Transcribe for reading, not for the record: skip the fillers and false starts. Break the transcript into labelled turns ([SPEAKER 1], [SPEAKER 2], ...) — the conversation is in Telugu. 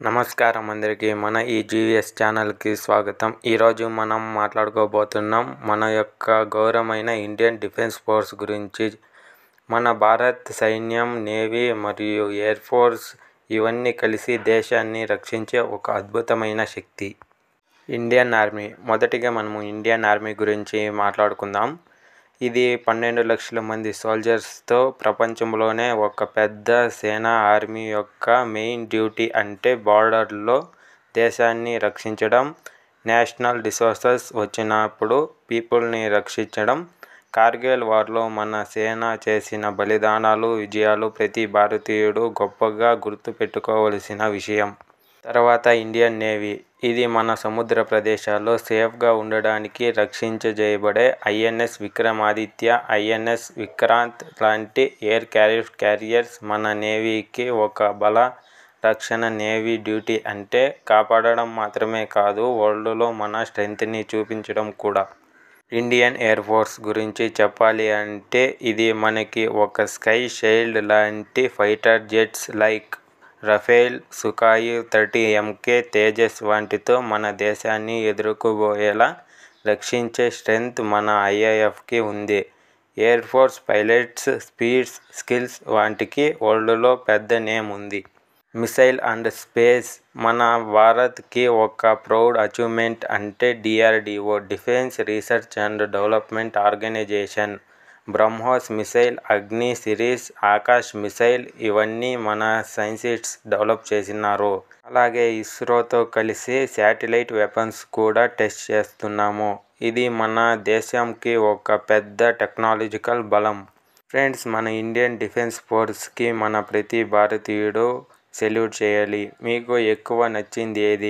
[SPEAKER 1] నమస్కారం అందరికీ. మన ఈ జీవీఎస్ ఛానల్కి స్వాగతం. ఈరోజు మనం మాట్లాడుకోబోతున్నాం మన యొక్క గౌరవమైన ఇండియన్ డిఫెన్స్ ఫోర్స్ గురించి. మన భారత్ సైన్యం, నేవీ మరియు ఎయిర్ ఫోర్స్ ఇవన్నీ కలిసి దేశాన్ని రక్షించే ఒక అద్భుతమైన శక్తి ఇండియన్ ఆర్మీ. మొదటిగా మనము ఇండియన్ ఆర్మీ గురించి మాట్లాడుకుందాం. ఇది 12 లక్షల మంది సోల్జర్స్తో ప్రపంచంలోనే ఒక పెద్ద సేన. ఆర్మీ యొక్క మెయిన్ డ్యూటీ అంటే బార్డర్లో దేశాన్ని రక్షించడం, నేషనల్ డిసాస్టర్స్ వచ్చినప్పుడు పీపుల్ని రక్షించడం. కార్గిల్ వార్లో మన సేన చేసిన బలిదానాలు, విజయాలు ప్రతి భారతీయుడు గొప్పగా గుర్తుపెట్టుకోవలసిన విషయం. తర్వాత ఇండియన్ నేవీ. ఇది మన సముద్ర ప్రదేశాల్లో సేఫ్గా ఉండడానికి రక్షించజేయబడే ఐఎన్ఎస్ విక్రమాదిత్య, ఐఎన్ఎస్ విక్రాంత్ లాంటి ఎయిర్ క్యారియర్స్ మన నేవీకి ఒక బల రక్షణ. నేవీ డ్యూటీ అంటే కాపాడడం మాత్రమే కాదు, వరల్డ్లో మన స్ట్రెంగ్త్ని చూపించడం కూడా. ఇండియన్ ఎయిర్ ఫోర్స్ గురించి చెప్పాలి అంటే ఇది మనకి ఒక స్కై షీల్డ్ లాంటి. Fighter jets like Rafale, Sukhoi 30 MK, Tejas వంటితో మన దేశాన్ని ఎదుర్కోబోయేలా రక్షించే స్ట్రెంగ్త్ మన ఐఏఎఫ్కి ఉంది. Air force pilots speeds, skills వాటికి వరల్డ్లో పెద్ద నేమ్ ఉంది. Missile and space. మన భారత్కి ఒక ప్రౌడ్ అచీవ్మెంట్ అంటే DRDO, defence research and development organisation. BrahMos missile, Agni series, Akash missile ఇవన్నీ మన సైంటిస్ట్స్ డెవలప్ చేసినారు. అలాగే ఇస్రోతో కలిసి శాటిలైట్ వెపన్స్ కూడా టెస్ట్ చేస్తున్నాము. ఇది మన దేశంకి ఒక పెద్ద టెక్నాలజికల్ బలం. ఫ్రెండ్స్, మన ఇండియన్ డిఫెన్స్ ఫోర్స్కి మన ప్రతి భారతీయుడు సెల్యూట్ చేయాలి. మీకు ఎక్కువ నచ్చింది ఏది?